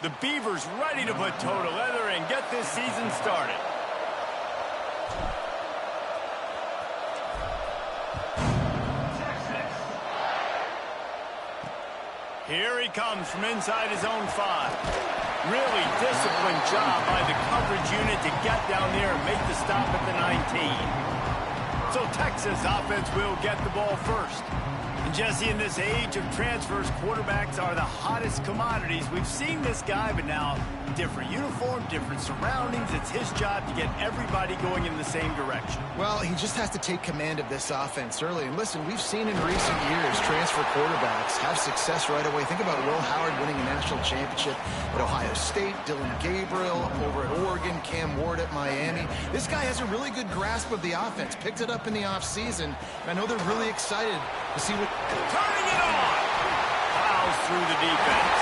The Beavers ready to put toe to leather and get this season started. Here he comes from inside his own 5. Really disciplined job by the coverage unit to get down there and make the stop at the 19. So Texas offense will get the ball first. And Jesse, in this age of transfers, quarterbacks are the hottest commodities. We've seen this guy, but now different uniform, different surroundings. It's his job to get everybody going in the same direction. Well, he just has to take command of this offense early. And listen, we've seen in recent years transfer quarterbacks have success right away. Think about Will Howard winning a national championship at Ohio State, Dylan Gabriel over at Oregon, Cam Ward at Miami. This guy has a really good grasp of the offense, picked it up in the offseason. And I know they're really excited to see what... Turning it on! Fouls through the defense.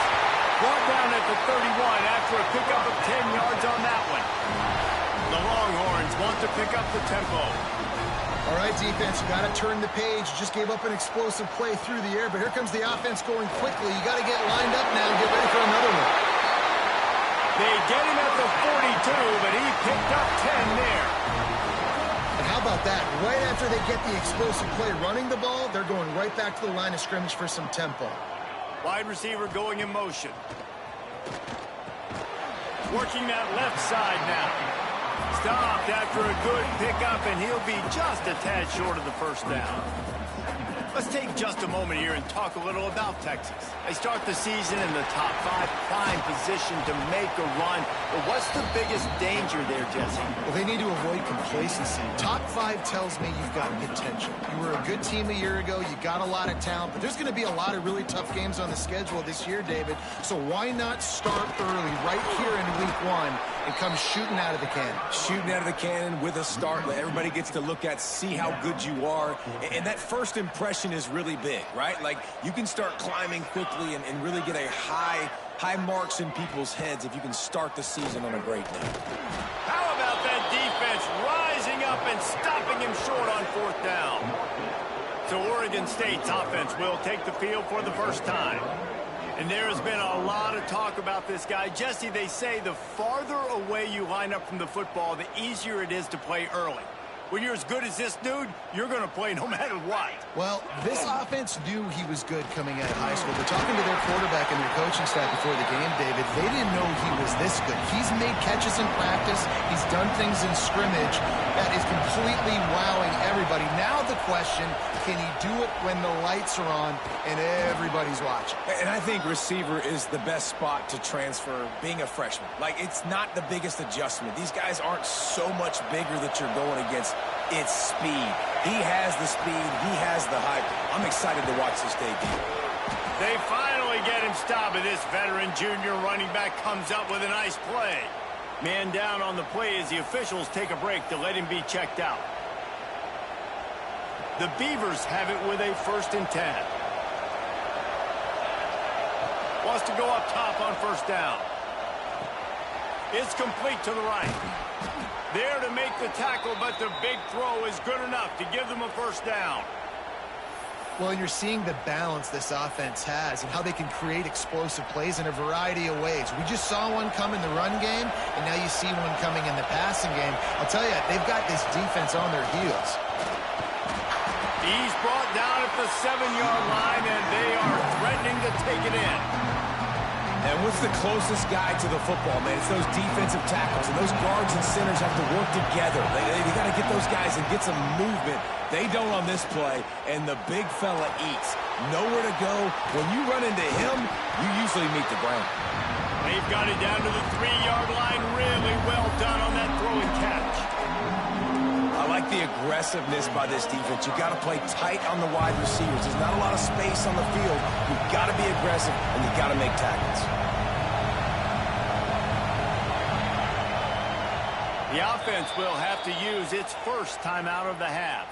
Brought down at the 31 after a pickup of 10 yards on that one. The Longhorns want to pick up the tempo. All right, defense, you got to turn the page. You just gave up an explosive play through the air, but here comes the offense going quickly. You got to get lined up now and get ready for another one. They get him at the 42, but he picked up 10 there. And how about that? Right after they get the explosive play running the ball, they're going right back to the line of scrimmage for some tempo. Wide receiver going in motion. Working that left side now. Stopped after a good pickup, and he'll be just a tad short of the first down. Let's take just a moment here and talk a little about Texas. They start the season in the top 5, prime position to make a run. But what's the biggest danger there, Jesse? Well, they need to avoid complacency. Top 5 tells me you've got potential. You were a good team a year ago. You got a lot of talent. But there's going to be a lot of really tough games on the schedule this year, David. So why not start early right here in week 1 and come shooting out of the cannon? Shooting out of the cannon with a start that everybody gets to look at, see how good you are. And that first impression is really big, right? Like, you can start climbing quickly and really get a high marks in people's heads if you can start the season on a great note. How about that defense rising up and stopping him short on 4th down? So Oregon State's offense will take the field for the first time. And there has been a lot of talk about this guy. Jesse, they say the farther away you line up from the football, the easier it is to play early. When you're as good as this dude, you're going to play no matter what. Well, this offense knew he was good coming out of high school. But talking to their quarterback and their coaching staff before the game, David, they didn't know he was this good. He's made catches in practice. He's done things in scrimmage that is completely wowing everybody. Now the question, can he do it when the lights are on and everybody's watching? And I think receiver is the best spot to transfer being a freshman. Like, it's not the biggest adjustment. These guys aren't so much bigger that you're going against. It's speed. He has the speed. He has the height. I'm excited to watch this debut. They finally get him stopped, and this veteran junior running back comes up with a nice play. Man down on the play as the officials take a break to let him be checked out. The Beavers have it with a 1st and 10. Wants to go up top on 1st down. It's complete to the right. There to make the tackle, but the big throw is good enough to give them a 1st down. Well, you're seeing the balance this offense has and how they can create explosive plays in a variety of ways. We just saw one come in the run game, and now you see one coming in the passing game. I'll tell you, they've got this defense on their heels. He's brought down at the 7-yard line, and they are threatening to take it in. And what's the closest guy to the football, man? It's those defensive tackles, and those guards and centers have to work together. They got to get those guys and get some movement. They don't on this play, and the big fella eats. Nowhere to go. When you run into him, you usually meet the ground. They've got it down to the 3-yard line. Really well done on that throw and catch. I like the aggressiveness by this defense. You've got to play tight on the wide receivers. There's not a lot of space on the field. You've got to be aggressive, and you've got to make tackles. The offense will have to use its first timeout of the half.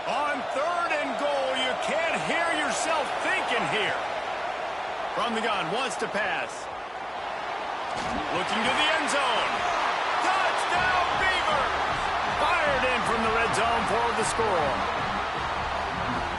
On 3rd and goal, you can't hear yourself thinking here. From the gun, wants to pass. Looking to the end zone. Touchdown, Beavers! Fired in from the red zone for the score.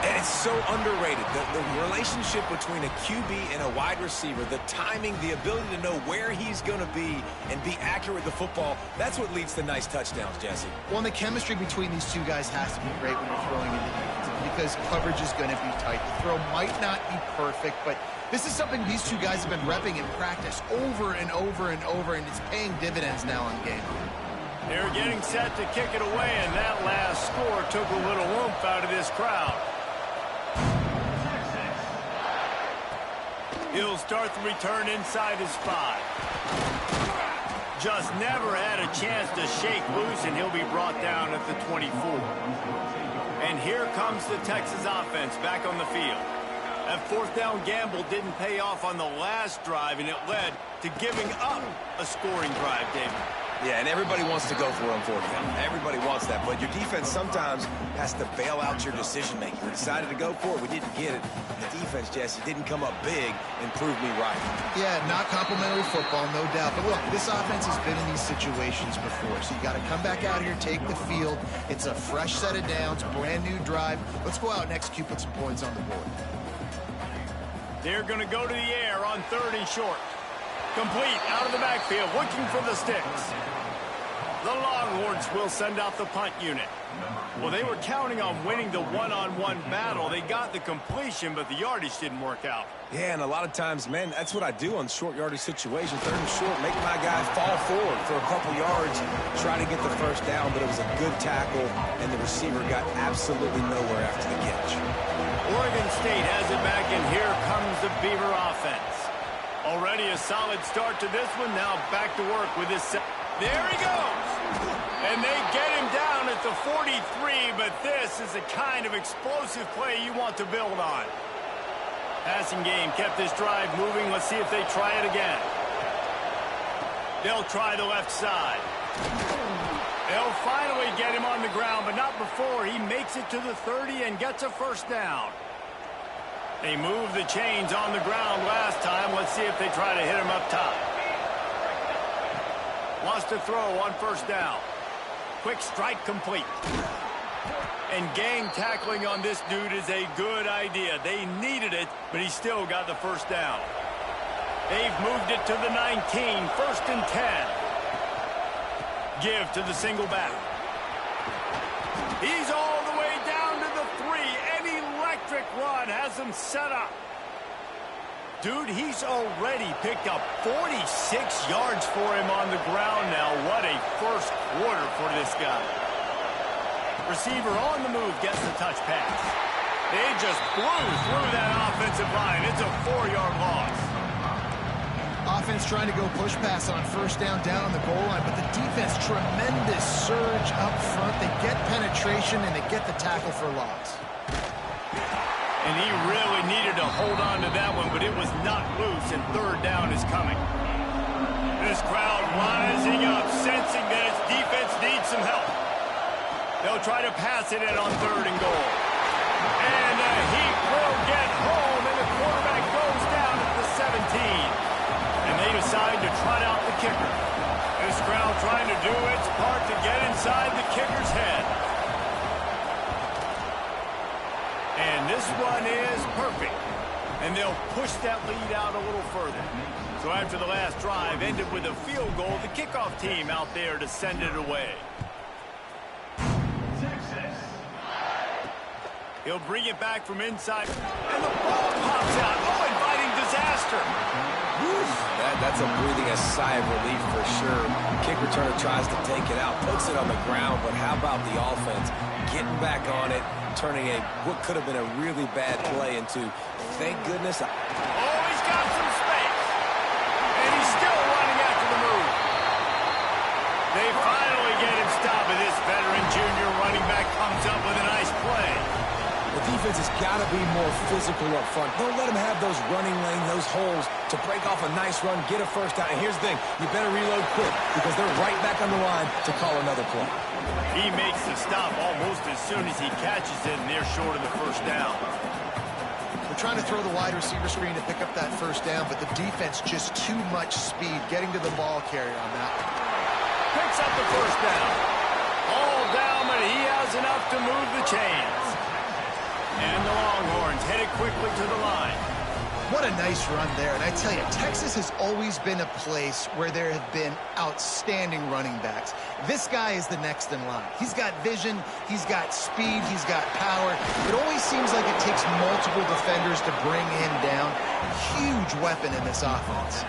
And it's so underrated. The relationship between a QB and a wide receiver, the timing, the ability to know where he's going to be and be accurate with the football, that's what leads to nice touchdowns, Jesse. Well, and the chemistry between these two guys has to be great when you're throwing into defense because coverage is going to be tight. The throw might not be perfect, but this is something these two guys have been repping in practice over and over and over, and it's paying dividends now on game. They're getting set to kick it away, and that last score took a little oomph out of this crowd. He'll start the return inside his 5. Just never had a chance to shake loose, and he'll be brought down at the 24. And here comes the Texas offense back on the field. That fourth down gamble didn't pay off on the last drive, and it led to giving up a scoring drive, David. Yeah, and everybody wants to go for it on fourth down. Everybody wants that, but your defense sometimes has to bail out your decision-making. We decided to go for it. We didn't get it. The defense, Jesse, didn't come up big and prove me right. Yeah, not complimentary football, no doubt. But look, this offense has been in these situations before, so you got to come back out here, take the field. It's a fresh set of downs, brand new drive. Let's go out and execute, put some points on the board. They're going to go to the air on 3rd and short. Complete out of the backfield, looking for the sticks. The Longhorns will send out the punt unit. Well, they were counting on winning the one-on-one battle. They got the completion, but the yardage didn't work out. Yeah, and a lot of times, man, that's what I do on short yardage situations. 3rd and short, make my guy fall forward for a couple yards, try to get the first down, but it was a good tackle, and the receiver got absolutely nowhere after the catch. Oregon State has it back, and here comes the Beaver offense. Already a solid start to this one. Now back to work with this. There he goes. And they get him down at the 43, but this is the kind of explosive play you want to build on. Passing game kept this drive moving. Let's see if they try it again. They'll try the left side. They'll finally get him on the ground, but not before he makes it to the 30 and gets a first down. They moved the chains on the ground last time. Let's see if they try to hit him up top. Wants to throw on first down. Quick strike complete. And gang tackling on this dude is a good idea. They needed it, but he still got the first down. They've moved it to the 19, 1st and 10. Give to the single back. He's all the way down to the 3. An electric run has him set up. Dude, he's already picked up 46 yards for him on the ground now. What a first quarter for this guy. Receiver on the move gets the touch pass. They just blew through that offensive line. It's a 4-yard loss. Offense trying to go push pass on first down on the goal line, but the defense, tremendous surge up front. They get penetration, and they get the tackle for loss. And he really needed to hold on to that one, but it was not loose, and 3rd down is coming. This crowd rising up, sensing that its defense needs some help. They'll try to pass it in on 3rd and goal. And he will get home, and the quarterback goes down at the 17. And they decide to trot out the kicker. This crowd trying to do its part to get inside the kicker's head. And this one is perfect. And they'll push that lead out a little further. So after the last drive ended with a field goal, the kickoff team out there to send it away. He'll bring it back from inside. And the ball pops out. Oh, inviting disaster. That's a breathing a sigh of relief for sure. Kick returner tries to take it out, puts it on the ground, but how about the offense getting back on it, turning what could have been a really bad play into, thank goodness. Oh, he's got some space. And he's still running after the move. They finally get him stopped, and this veteran junior running back comes up with a nice play. The defense has got to be more physical up front. Don't let them have those running lanes, those holes to break off a nice run, get a first down. And here's the thing, you better reload quick because they're right back on the line to call another play. He makes the stop almost as soon as he catches it, and they're short of the first down. They're trying to throw the wide receiver screen to pick up that first down, but the defense just too much speed getting to the ball carrier on that one. Picks up the first down. All down, but he has enough to move the chains. And the Longhorns headed quickly to the line. What a nice run there. And I tell you, Texas has always been a place where there have been outstanding running backs. This guy is the next in line. He's got vision, he's got speed, he's got power. It always seems like it takes multiple defenders to bring him down. Huge weapon in this offense.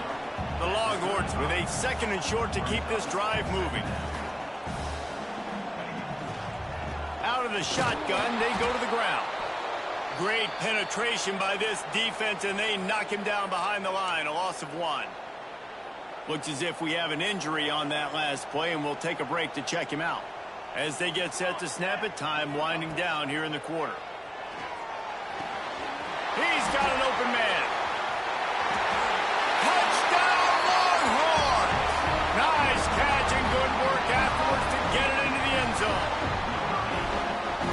The Longhorns with a 2nd and short to keep this drive moving. Out of the shotgun, they go to the ground. Great penetration by this defense, and they knock him down behind the line, a loss of 1. Looks as if we have an injury on that last play, and we'll take a break to check him out. As they get set to snap it, time winding down here in the quarter. He's got an open man. Touchdown, Longhorns! Nice catch and good work afterwards to get it into the end zone.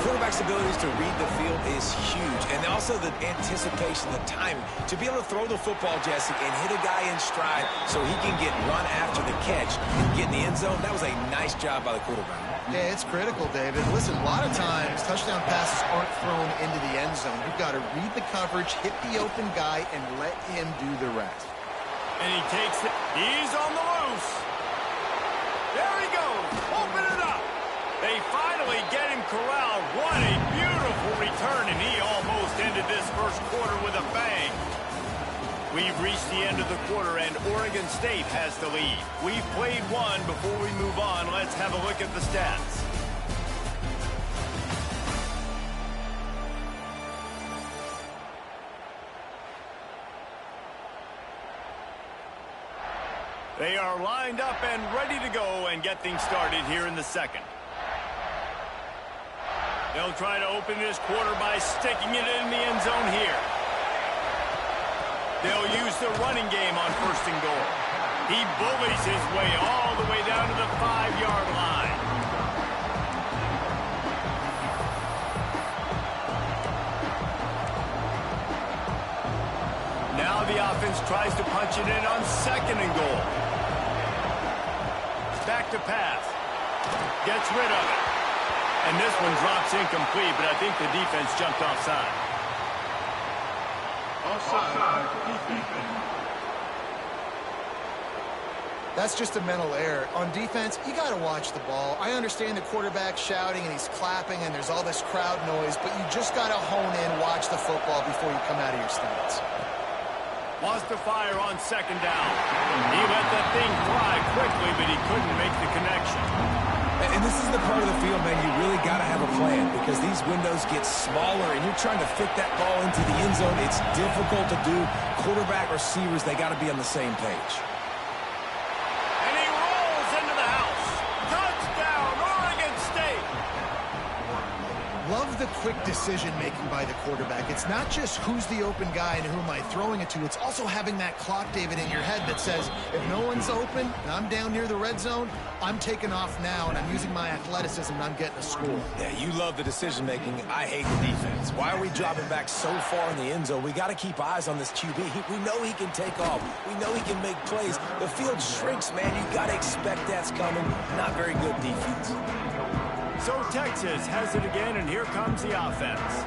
Quarterback's abilities to read the field is huge, and also the anticipation, the timing. To be able to throw the football, Jesse, and hit a guy in stride so he can get run after the catch and get in the end zone, that was a nice job by the quarterback. Yeah, it's critical, David. Listen, a lot of times touchdown passes aren't thrown into the end zone. You've got to read the coverage, hit the open guy, and let him do the rest. And he takes it. He's on the loose. There he goes. Open it up. They finally get him corralled. What a beautiful return, and he almost ended this first quarter with a bang. We've reached the end of the quarter, and Oregon State has the lead. We've played one. Before we move on, let's have a look at the stats. They are lined up and ready to go and get things started here in the second. They'll try to open this quarter by sticking it in the end zone here. They'll use the running game on 1st and goal. He bullies his way all the way down to the 5-yard line. Now the offense tries to punch it in on 2nd and goal. Back to pass. Gets rid of it. And this one drops incomplete, but I think the defense jumped offside. That's just a mental error. On defense, you got to watch the ball. I understand the quarterback shouting and he's clapping and there's all this crowd noise, but you just got to hone in, watch the football before you come out of your stance. Wants to fire on 2nd down. He let that thing fly quickly, but he couldn't make the connection. And this is the part of the field, man, you really got to have a plan because these windows get smaller and you're trying to fit that ball into the end zone. It's difficult to do. Quarterback, receivers, they got to be on the same page. And he rolls into the house. Touchdown, Oregon State. Love the quick decision-making by the quarterback. It's not just who's the open guy and who am I throwing it to. It's also having that clock, David, in your head that says, if no one's open and I'm down near the red zone, I'm taking off now and I'm using my athleticism and I'm getting a score. Yeah, you love the decision-making. I hate the defense. Why are we dropping back so far in the end zone? We got to keep eyes on this QB. We know he can take off. We know he can make plays. The field shrinks, man. You got to expect that's coming. Not very good defense. So Texas has it again, and here comes the offense.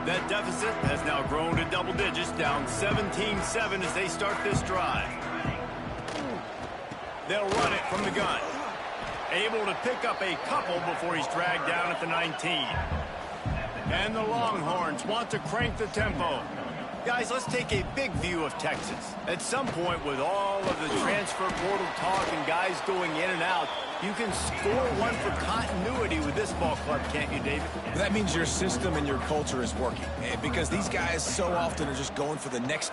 That deficit has now grown to double digits, down 17-7 as they start this drive. They'll run it from the gun. Able to pick up a couple before he's dragged down at the 19. And the Longhorns want to crank the tempo. Guys, let's take a big view of Texas. At some point, with all of the transfer portal talk and guys going in and out, you can score one for continuity with this ball club, can't you, David? That means your system and your culture is working. Because these guys so often are just going for the next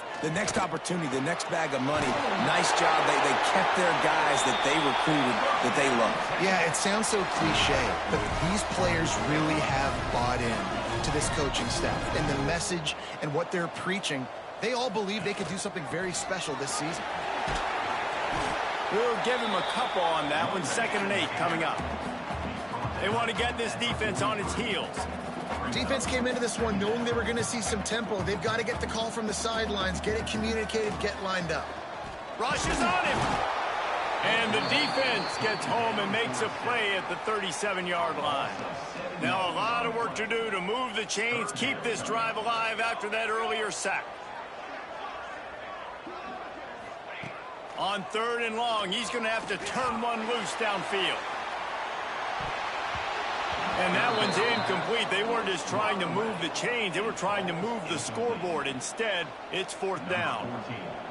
opportunity, the next bag of money. Nice job. They kept their guys that they recruited, that they love. Yeah, it sounds so cliche, but these players really have bought in to this coaching staff and the message and what they're preaching. They all believe they could do something very special this season. We'll give him a couple on that one. 2nd and 8 coming up. They want to get this defense on its heels. Defense came into this one knowing they were going to see some tempo. They've got to get the call from the sidelines, get it communicated, get lined up. Rushes on him. And the defense gets home and makes a play at the 37-yard line. Now a lot of work to do to move the chains, keep this drive alive after that earlier sack. On 3rd and long, he's going to have to turn one loose downfield. And that one's incomplete. They weren't just trying to move the chains. They were trying to move the scoreboard. Instead, it's 4th down.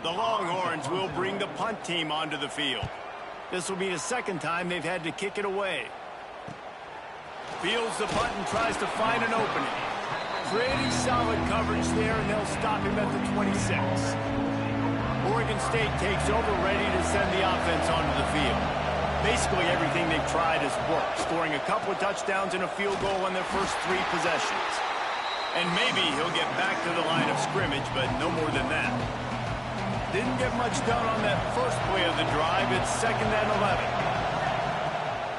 The Longhorns will bring the punt team onto the field. This will be the 2nd time they've had to kick it away. Fields the punt and tries to find an opening. Pretty solid coverage there, and they'll stop him at the 26. Oregon State takes over, ready to send the offense onto the field. Basically everything they've tried has worked, scoring a couple of touchdowns and a field goal on their first 3 possessions. And maybe he'll get back to the line of scrimmage, but no more than that. Didn't get much done on that first play of the drive. It's 2nd and 11.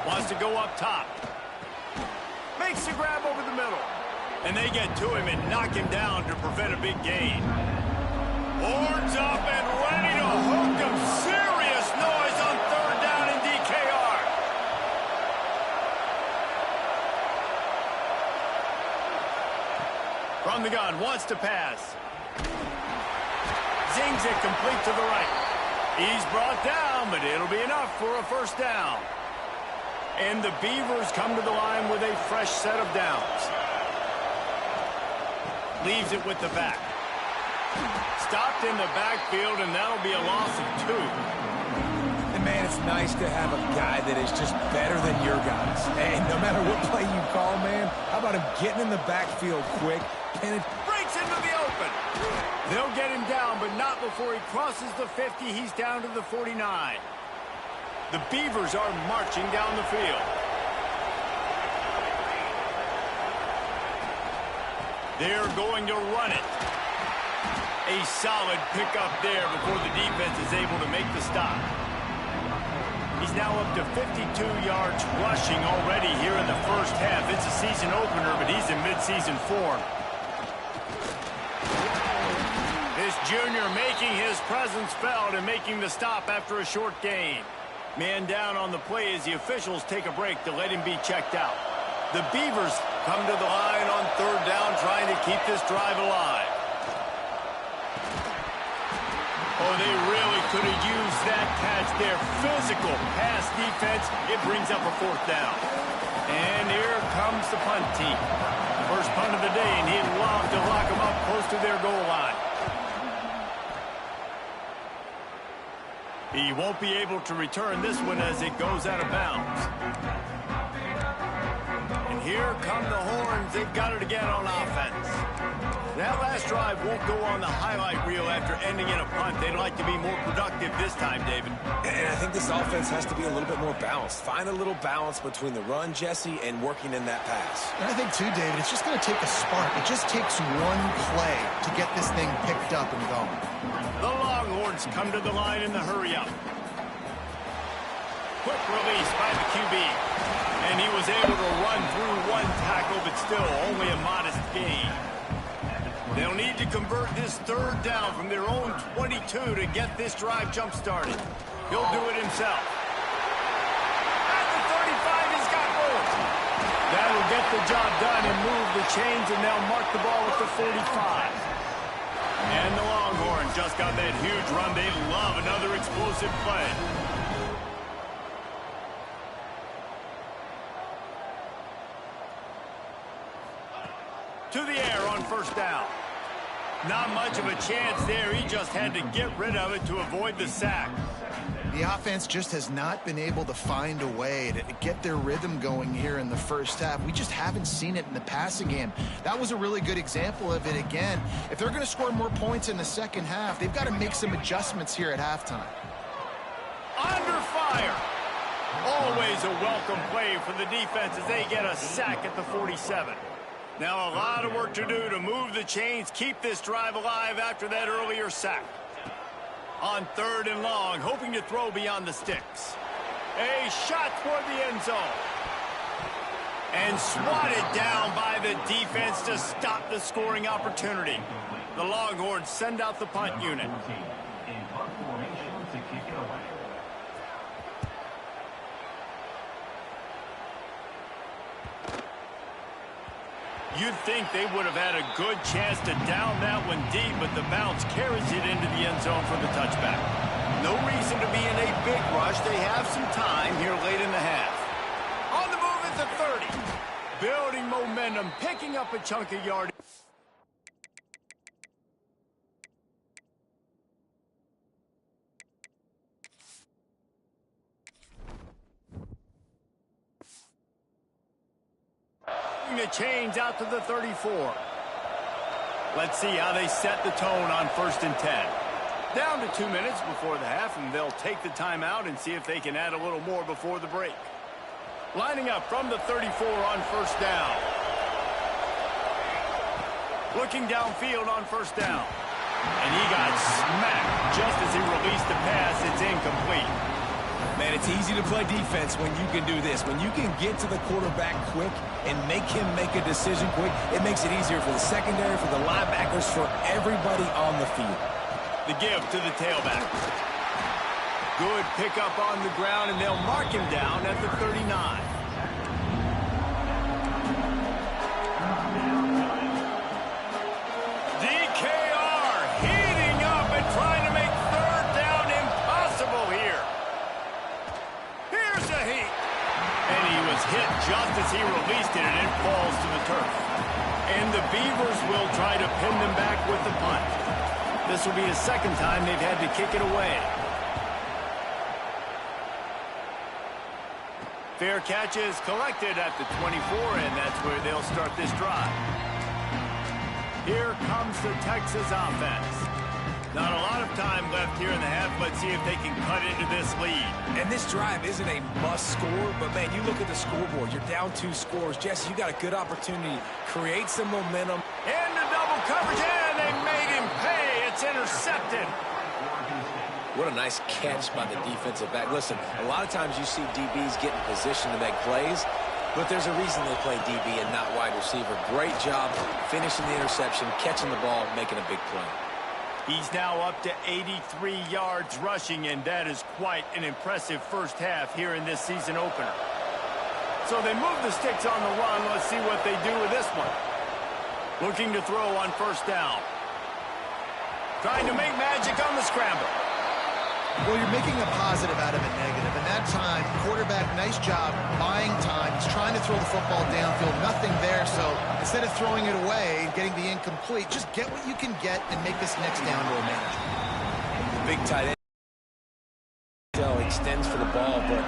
Wants to go up top. Makes the grab over the middle. And they get to him and knock him down to prevent a big gain. Horns up and ready to hook him. Serious noise on 3rd down in DKR. From the gun, wants to pass. Zings it complete to the right. He's brought down, but it'll be enough for a 1st down. And the Beavers come to the line with a fresh set of downs. Leaves it with the back. Stopped in the backfield, and that'll be a loss of 2. And, man, it's nice to have a guy that is just better than your guys. And no matter what play you call, man, how about him getting in the backfield quick? And it breaks into the open. They'll get him down, but not before he crosses the 50. He's down to the 49. The Beavers are marching down the field. They're going to run it. A solid pickup there before the defense is able to make the stop. He's now up to 52 yards rushing already here in the first half. It's a season opener, but he's in midseason form. This junior making his presence felt and making the stop after a short gain. Man down on the play as the officials take a break to let him be checked out. The Beavers come to the line on 3rd down, trying to keep this drive alive. Oh, they really could have used that catch there. Physical pass defense. It brings up a 4th down. And here comes the punt team. First punt of the day, and he'd love to lock them up close to their goal line. He won't be able to return this one as it goes out of bounds. And here come the Horns. They've got it again on offense. That last drive won't go on the highlight reel after ending in a punt. They'd like to be more productive this time, David. And I think this offense has to be a little bit more balanced. Find a little balance between the run, Jesse, and working in that pass. And I think, too, David, it's just going to take a spark. It just takes one play to get this thing picked up and going. The Longhorns come to the line in the hurry-up. Quick release by the QB. And he was able to run through one tackle, but still only a modest gain. They'll need to convert this 3rd down from their own 22 to get this drive jump-started. He'll do it himself. At the 35, he's got both. That'll get the job done and move the chains, and they'll mark the ball at the 45. And the Longhorns just got that huge run. They love another explosive play. To the air on 1st down. Not much of a chance there. He just had to get rid of it to avoid the sack. The offense just has not been able to find a way to get their rhythm going here in the first half. We just haven't seen it in the passing game. That was a really good example of it again. If they're going to score more points in the second half, they've got to make some adjustments here at halftime. Under fire. Always a welcome play for the defense as they get a sack at the 47. Now a lot of work to do to move the chains, keep this drive alive after that earlier sack. On 3rd and long, hoping to throw beyond the sticks. A shot toward the end zone. And swatted down by the defense to stop the scoring opportunity. The Longhorns send out the punt unit. You'd think they would have had a good chance to down that one deep, but the bounce carries it into the end zone for the touchback. No reason to be in a big rush. They have some time here late in the half. On the move at the 30. Building momentum, picking up a chunk of yardage. The chains out to the 34. Let's see how they set the tone on 1st and 10. Down to 2 minutes before the half, and they'll take the timeout and see if they can add a little more before the break. Lining up from the 34 on 1st down. Looking downfield on 1st down. And he got smacked just as he released the pass. It's incomplete. Man, it's easy to play defense when you can do this. When you can get to the quarterback quick and make him make a decision quick, it makes it easier for the secondary, for the linebackers, for everybody on the field. The give to the tailback. Good pickup on the ground, and they'll mark him down at the 39. Hit just as he released it, and it falls to the turf. And the Beavers will try to pin them back with the punt. This will be the second time they've had to kick it away. Fair catch is collected at the 24, and that's where they'll start this drive. Here comes the Texas offense. Not a lot of time left here in the half. Let's see if they can cut into this lead. And this drive isn't a must score, but, man, you look at the scoreboard. You're down 2 scores. Jesse, you got a good opportunity. Create some momentum. And the double coverage, and they made him pay. It's intercepted. What a nice catch by the defensive back. Listen, a lot of times you see DBs get in position to make plays, but there's a reason they play DB and not wide receiver. Great job finishing the interception, catching the ball, making a big play. He's now up to 83 yards rushing, and that is quite an impressive first half here in this season opener. So they move the sticks on the run. Let's see what they do with this one. Looking to throw on 1st down. Trying to make magic on the scramble. Well, you're making a positive out of a negative. And that time, quarterback, nice job buying time. He's trying to throw the football downfield. Nothing there, so instead of throwing it away and getting the incomplete, just get what you can get and make this next down more manageable. The big tight end extends for the ball, but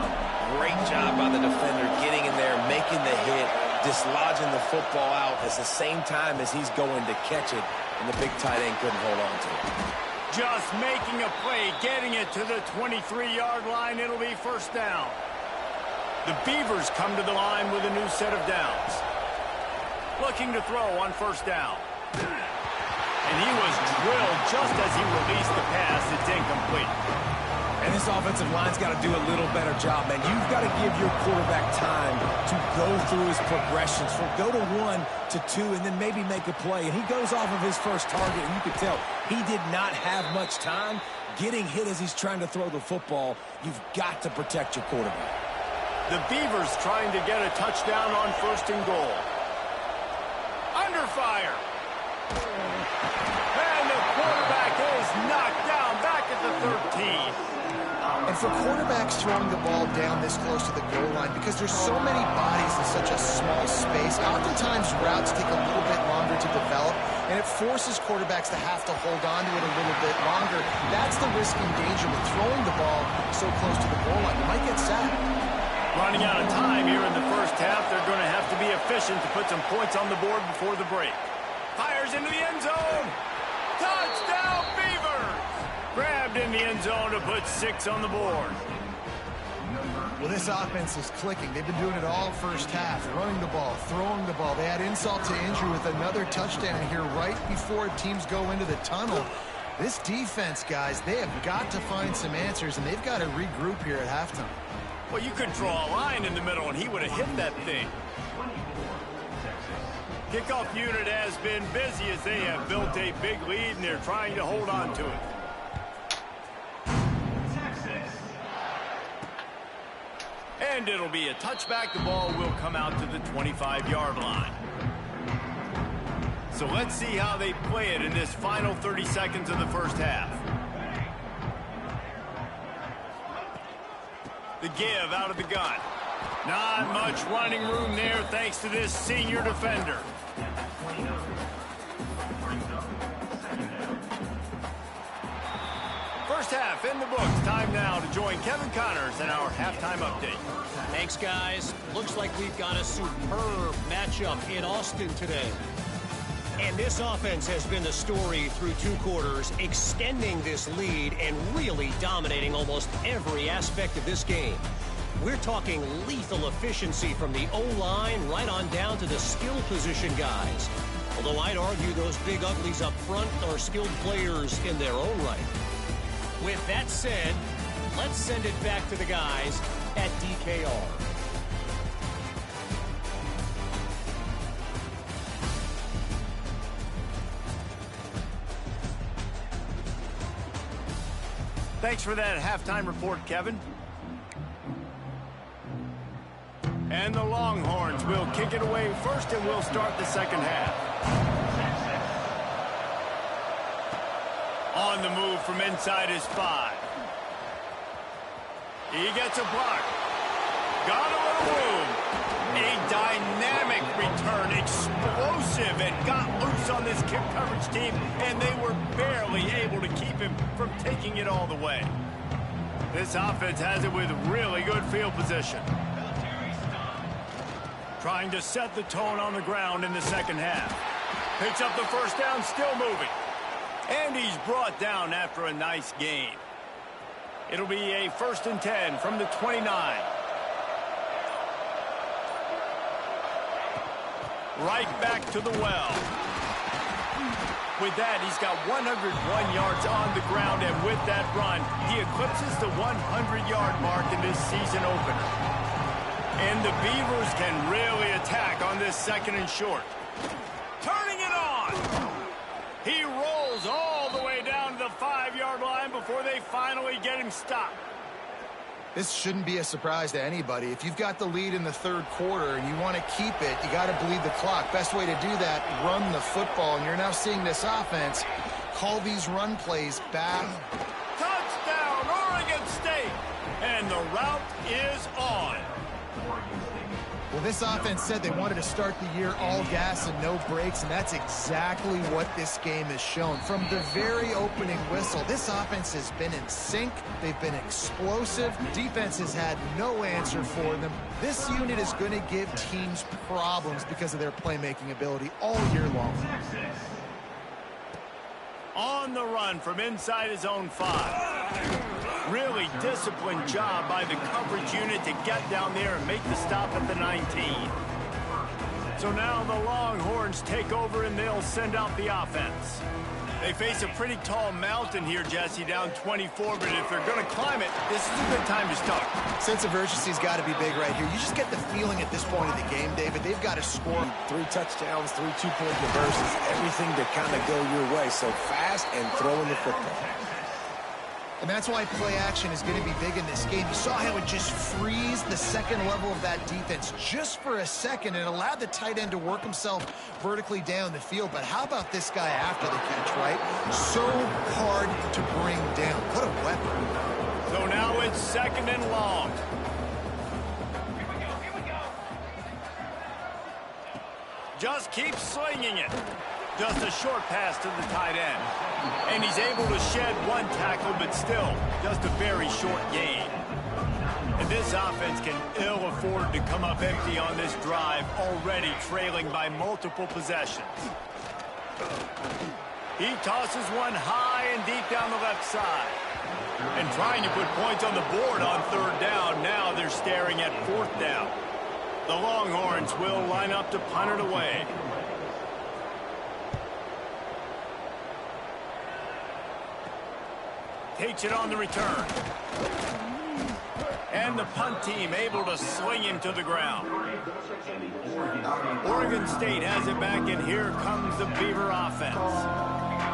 great job by the defender getting in there, making the hit, dislodging the football out at the same time as he's going to catch it, and the big tight end couldn't hold on to it. Just making a play, getting it to the 23-yard line. It'll be 1st down. The Beavers come to the line with a new set of downs. Looking to throw on 1st down. And he was drilled just as he released the pass. It's incomplete. And this offensive line's got to do a little better job, man. You've got to give your quarterback time to go through his progressions. Go to 1 to 2 and then maybe make a play. And he goes off of his first target, and you can tell he did not have much time getting hit as he's trying to throw the football. You've got to protect your quarterback. The Beavers trying to get a touchdown on 1st and goal. Under fire. And the quarterback is knocked down back at the 13. And for quarterbacks throwing the ball down this close to the goal line, because there's so many bodies in such a small space, oftentimes routes take a little bit longer to develop, and it forces quarterbacks to have to hold on to it a little bit longer. That's the risk and danger with throwing the ball so close to the goal line. You might get sacked. Running out of time here in the first half. They're going to have to be efficient to put some points on the board before the break. Fires into the end zone. Touchdown, Beavers! Grabbed in the end zone to put 6 on the board. Well, this offense is clicking. They've been doing it all first half, running the ball, throwing the ball. They add insult to injury with another touchdown here right before teams go into the tunnel. This defense, guys, they have got to find some answers, and they've got to regroup here at halftime. Well, you could draw a line in the middle, and he would have hit that thing. Kickoff unit has been busy as they have built a big lead and they're trying to hold on to it. And it'll be a touchback. The ball will come out to the 25-yard line. So let's see how they play it in this final 30 seconds of the first half. The give out of the gun. Not much running room there thanks to this senior defender. First half in the books. Time now to join Kevin Connors in our halftime update. Thanks, guys. Looks like we've got a superb matchup in Austin today. And this offense has been the story through 2 quarters, extending this lead and really dominating almost every aspect of this game. We're talking lethal efficiency from the O-line right on down to the skill position guys. Although I'd argue those big uglies up front are skilled players in their own right. With that said, let's send it back to the guys at DKR. Thanks for that halftime report, Kevin. And the Longhorns will kick it away first, and we'll start the second half. On the move from inside his 5. He gets a block. Got a little room. A dynamic return, explosive, and got loose on this kick coverage team, and they were barely able to keep him from taking it all the way. This offense has it with really good field position. Trying to set the tone on the ground in the second half. Picks up the first down, still moving. And he's brought down after a nice gain. It'll be a 1st and 10 from the 29. Right back to the well. With that, he's got 101 yards on the ground, and with that run, he eclipses the 100-yard mark in this season opener. And the Beavers can really attack on this 2nd and short. Turning it on! He rolls all the way down to the 5-yard line before they finally get him stopped. This shouldn't be a surprise to anybody. If you've got the lead in the 3rd quarter and you want to keep it, you got to bleed the clock. Best way to do that, run the football. And you're now seeing this offense call these run plays back. Touchdown, Oregon State! And the route is on. Well, this offense said they wanted to start the year all gas and no brakes, and that's exactly what this game has shown. From the very opening whistle, this offense has been in sync. They've been explosive. Defense has had no answer for them. This unit is going to give teams problems because of their playmaking ability all year long. On the run from inside his own 5. Really disciplined job by the coverage unit to get down there and make the stop at the 19. So now the Longhorns take over and they'll send out the offense. They face a pretty tall mountain here, Jesse, down 24, but if they're going to climb it, this is a good time to start. Sense of urgency's got to be big right here. You just get the feeling at this point of the game, David, they've got to score. 3 touchdowns, 3 two-point conversions, everything to kind of go your way. So fast and throwing the football. And that's why play action is going to be big in this game. You saw how it just frees the 2nd level of that defense just for a second and allowed the tight end to work himself vertically down the field. But how about this guy after the catch, right? So hard to bring down. What a weapon. So now it's 2nd and long. Just keep slinging it. Just a short pass to the tight end. And he's able to shed 1 tackle, but still just a very short gain. And this offense can ill afford to come up empty on this drive, already trailing by multiple possessions. He tosses one high and deep down the left side. And trying to put points on the board on 3rd down. Now they're staring at 4th down. The Longhorns will line up to punt it away. Takes it on the return. And the punt team able to sling him to the ground. Oregon State has it back, and here comes the Beaver offense.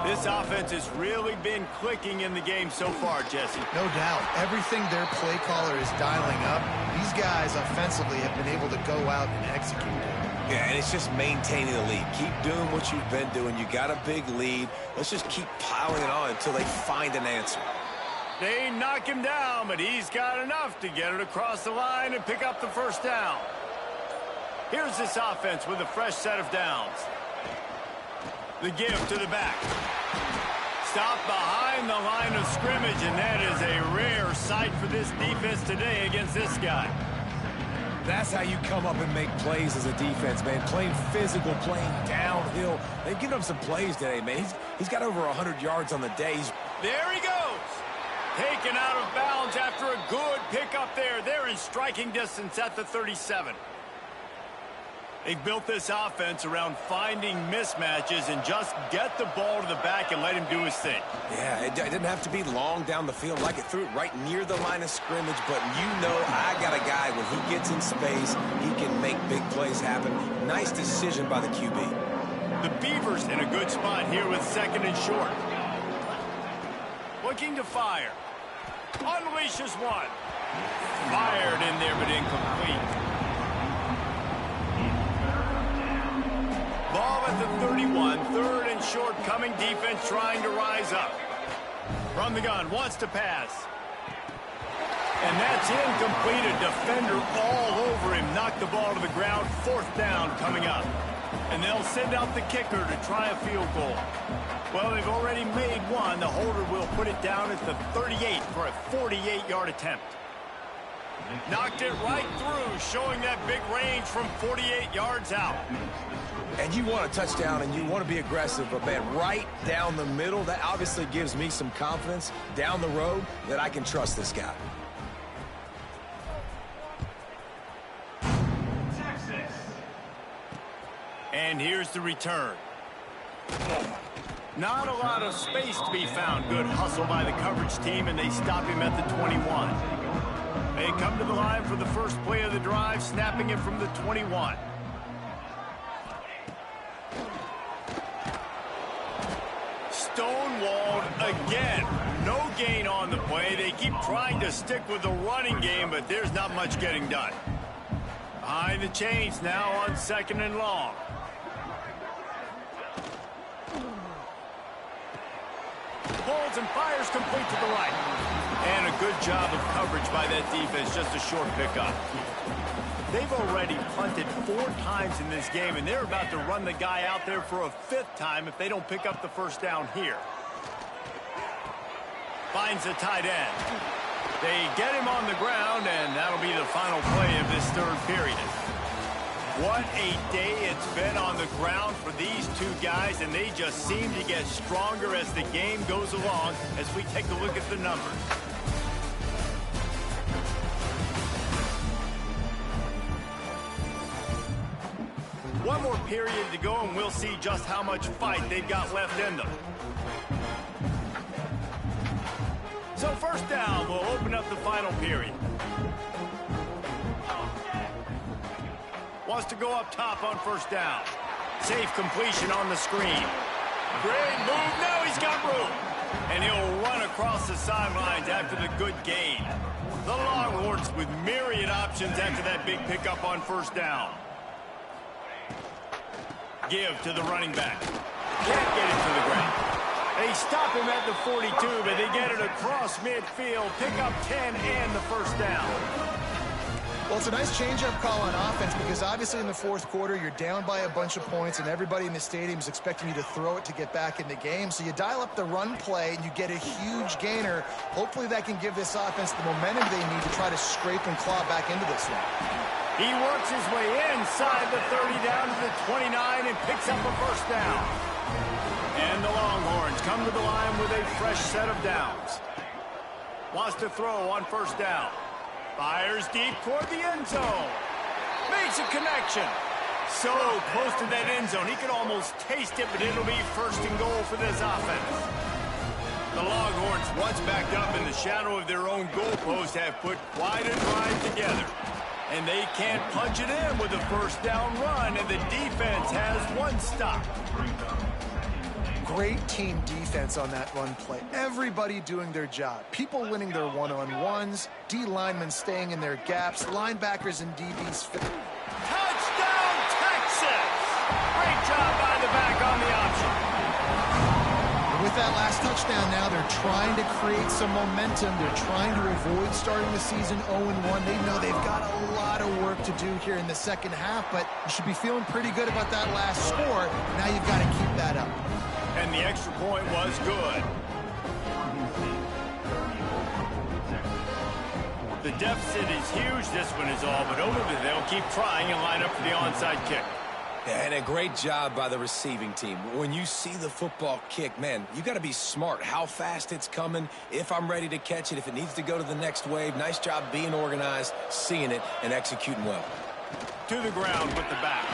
This offense has really been clicking in the game so far, Jesse. No doubt. Everything their play caller is dialing up, these guys offensively have been able to go out and execute it. Yeah, and it's just maintaining the lead. Keep doing what you've been doing. You got a big lead. Let's just keep piling it on until they find an answer. They knock him down, but he's got enough to get it across the line and pick up the first down. Here's this offense with a fresh set of downs. The give to the back. Stop behind the line of scrimmage, and that is a rare sight for this defense today against this guy. That's how you come up and make plays as a defense, man. Playing physical, playing downhill. They've given up some plays today, man. He's got over 100 yards on the day. There he goes. Taken out of bounds after a good pickup there. They're in striking distance at the 37. They've built this offense around finding mismatches and just get the ball to the back and let him do his thing. Yeah, it didn't have to be long down the field. Like it threw it right near the line of scrimmage, but you know I got a guy when he gets in space, he can make big plays happen. Nice decision by the QB. The Beavers in a good spot here with second and short. Looking to fire. Unleashes one. Fired in there, but incomplete. Ball at the 31, third and short, coming defense trying to rise up. From the gun, wants to pass. And that's incomplete. A defender all over him. Knocked the ball to the ground. Fourth down coming up. And they'll send out the kicker to try a field goal. Well, they've already made one. The holder will put it down at the 38 for a 48-yard attempt. Knocked it right through, showing that big range from 48 yards out. And you want a touchdown and you want to be aggressive, but man, right down the middle, that obviously gives me some confidence down the road that I can trust this guy. And here's the return. Not a lot of space to be found. Good hustle by the coverage team, and they stop him at the 21. They come to the line for the first play of the drive, snapping it from the 21. Stonewalled again. No gain on the play. They keep trying to stick with the running game, but there's not much getting done. Behind the chains now on second and long. Pulls and fires complete to the right. And a good job of coverage by that defense. Just a short pickup. They've already punted 4 times in this game, and they're about to run the guy out there for a 5th time if they don't pick up the first down here. Finds the tight end. They get him on the ground, and that'll be the final play of this third period. What a day it's been on the ground for these two guys, and they just seem to get stronger as the game goes along as we take a look at the numbers. One more period to go, and we'll see just how much fight they've got left in them. So first down, we'll open up the final period. Wants to go up top on first down. Safe completion on the screen. Great move. Now he's got room. And he'll run across the sidelines after the good gain. The Longhorns with myriad options after that big pickup on first down. Give to the running back. Can't get it to the ground. They stop him at the 42, but they get it across midfield. Pick up 10 and the first down. Well, it's a nice change-up call on offense because obviously in the fourth quarter, you're down by a bunch of points and everybody in the stadium is expecting you to throw it to get back in the game. So you dial up the run play and you get a huge gainer. Hopefully that can give this offense the momentum they need to try to scrape and claw back into this one. He works his way inside the 30 down to the 29 and picks up a first down. And the Longhorns come to the line with a fresh set of downs. Wants to throw on first down. Fires deep toward the end zone. Makes a connection. So close to that end zone. He could almost taste it, but it'll be first and goal for this offense. The Longhorns, once backed up in the shadow of their own goalpost, have put quite a drive together. And they can't punch it in with a first down run, and the defense has one stop. Great team defense on that run play. Everybody doing their job. People winning their one-on-ones, D linemen staying in their gaps, linebackers and DBs. Touchdown, Texas! Great job by the back on the option. With that last touchdown now, they're trying to create some momentum. They're trying to avoid starting the season 0-1. They know they've got a lot of work to do here in the second half, but you should be feeling pretty good about that last score. Now you've got to keep that up. And the extra point was good. The deficit is huge, this one is all, but Ogilvy, they'll keep trying and line up for the onside kick. And a great job by the receiving team. When you see the football kick, man, you got to be smart how fast it's coming, if I'm ready to catch it, if it needs to go to the next wave. Nice job being organized, seeing it, and executing well. To the ground with the back.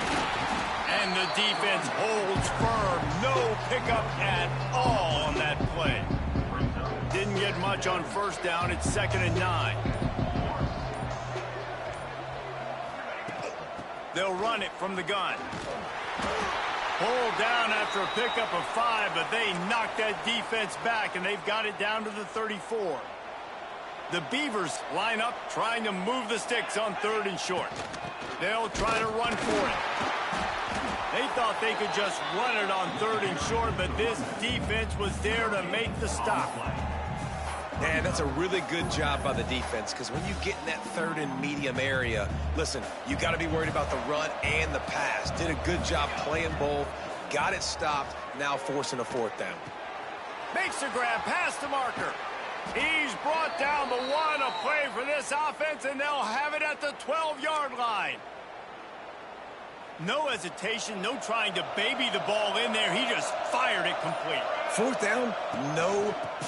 And the defense holds firm. No pickup at all on that play. Didn't get much on first down. It's 2nd and 9. They'll run it from the gun. Pulled down after a pickup of 5, but they knocked that defense back, and they've got it down to the 34. The Beavers line up, trying to move the sticks on 3rd and short. They'll try to run for it. They thought they could just run it on 3rd and short, but this defense was there to make the stop. Man, that's a really good job by the defense, because when you get in that 3rd and medium area, listen, you got to be worried about the run and the pass. Did a good job playing both, got it stopped, now forcing a 4th down. Makes the grab past the marker. He's brought down the 1, a play for this offense, and they'll have it at the 12-yard line. No hesitation, no trying to baby the ball in there. He just fired it complete. 4th down, no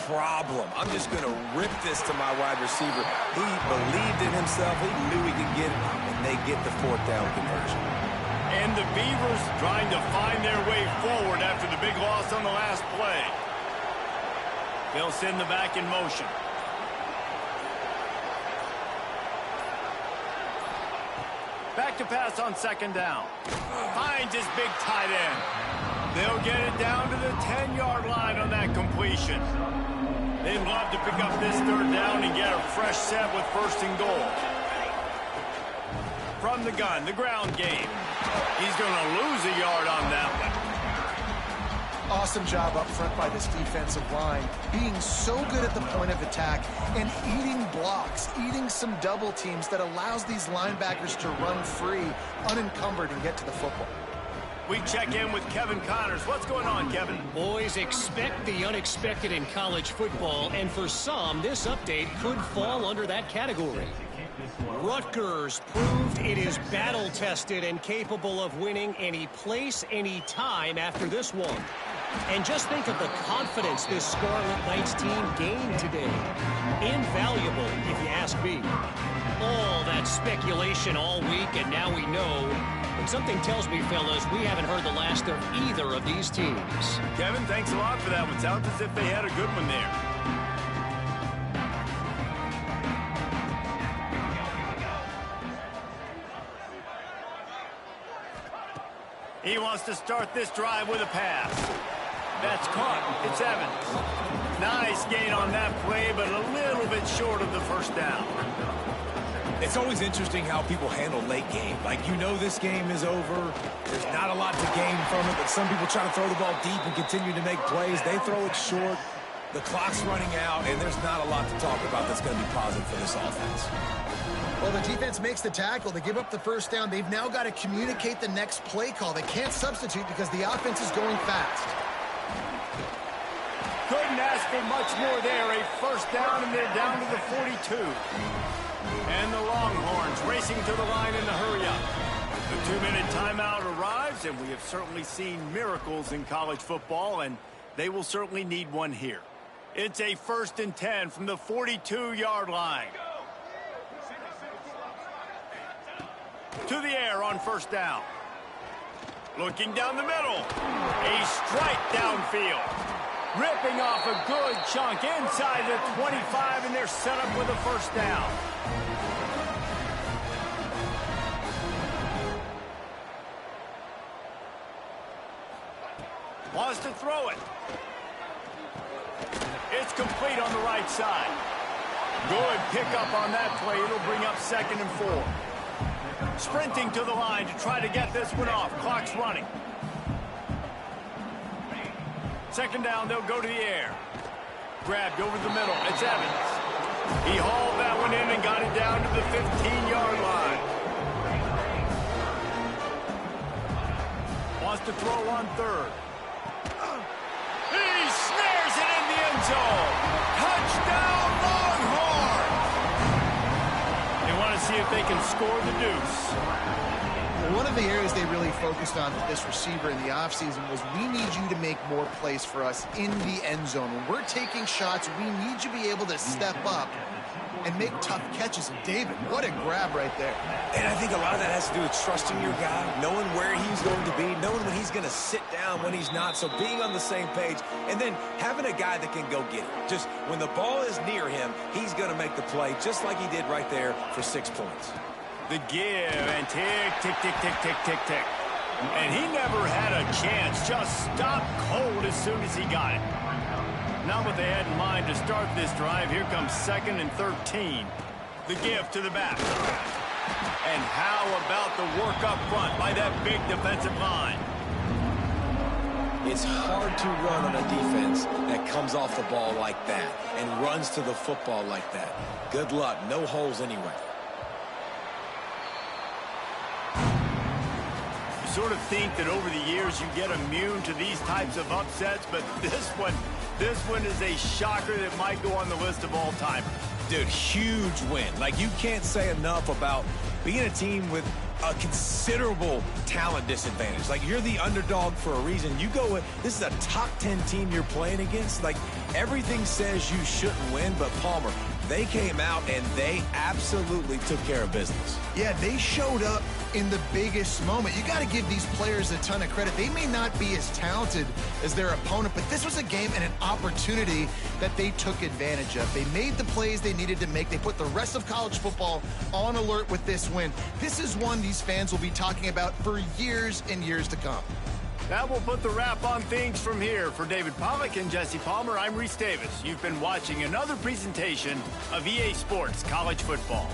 problem. I'm just going to rip this to my wide receiver. He believed in himself. He knew he could get it, and they get the 4th down conversion. And the Beavers trying to find their way forward after the big loss on the last play. They'll send the back in motion. Back to pass on 2nd down. Finds his big tight end. They'll get it down to the 10-yard line on that completion. They'd love to pick up this 3rd down and get a fresh set with 1st and goal. From the gun, the ground game. He's going to lose a yard on that one. Awesome job up front by this defensive line, being so good at the point of attack and eating blocks, eating some double teams that allows these linebackers to run free, unencumbered, and get to the football. We check in with Kevin Connors. What's going on, Kevin? Boys, expect the unexpected in college football, and for some, this update could fall under that category. Rutgers proved it is battle-tested and capable of winning any place, any time after this one. And just think of the confidence this Scarlet Knights team gained today. Invaluable, if you ask me. All that speculation all week, and now we know. But something tells me, fellas, we haven't heard the last of either of these teams. Kevin, thanks a lot for that one. Sounds as if they had a good one there. He wants to start this drive with a pass. That's caught. It's Evans. Nice gain on that play, but a little bit short of the 1st down. It's always interesting how people handle late game. Like, you know this game is over. There's not a lot to gain from it, but some people try to throw the ball deep and continue to make plays. They throw it short. The clock's running out, and there's not a lot to talk about that's going to be positive for this offense. Well, the defense makes the tackle. They give up the 1st down. They've now got to communicate the next play call. They can't substitute because the offense is going fast. Couldn't ask for much more there. A 1st down, and they're down to the 42. And the Longhorns racing to the line in the hurry-up. The 2-minute timeout arrives, and we have certainly seen miracles in college football, and they will certainly need one here. It's a 1st and 10 from the 42-yard line. To the air on 1st down. Looking down the middle. A strike downfield. Ripping off a good chunk inside the 25, and they're set up with a first down. Wants to throw it. It's complete on the right side. Good pickup on that play. It'll bring up 2nd and 4. Sprinting to the line to try to get this one off. Clock's running. 2nd down, they'll go to the air. Grabbed over the middle. It's Evans. He hauled that one in and got it down to the 15-yard line. Wants to throw on 3rd. He snares it in the end zone. Touchdown, Longhorn! They want to see if they can score the deuce. One of the areas they really focused on for this receiver in the offseason was we need you to make more plays for us in the end zone. When we're taking shots, we need you to be able to step up and make tough catches. And David, what a grab right there. And I think a lot of that has to do with trusting your guy, knowing where he's going to be, knowing when he's going to sit down, when he's not. So being on the same page, and then having a guy that can go get it. Just when the ball is near him, he's going to make the play just like he did right there for 6 points. The give, and tick, tick, tick, tick, tick, tick, tick. And he never had a chance. Just stopped cold as soon as he got it. Not what they had in mind to start this drive. Here comes 2nd and 13. The give to the back. And how about the work up front by that big defensive line? It's hard to run on a defense that comes off the ball like that and runs to the football like that. Good luck. No holes anyway. Sort of think that over the years you get immune to these types of upsets, but this one is a shocker that might go on the list of all-timers. Dude, huge win. Like, you can't say enough about being a team with a considerable talent disadvantage. Like, you're the underdog for a reason. You go with, this is a top 10 team you're playing against. Like, everything says you shouldn't win, but Palmer, they came out and they absolutely took care of business. Yeah, they showed up in the biggest moment. You got to give these players a ton of credit. They may not be as talented as their opponent, but this was a game and an opportunity that they took advantage of. They made the plays they needed to make. They put the rest of college football on alert with this win. This is one these fans will be talking about for years and years to come. That will put the wrap on things from here. For David Pollack and Jesse Palmer, I'm Reese Davis. You've been watching another presentation of EA Sports College Football.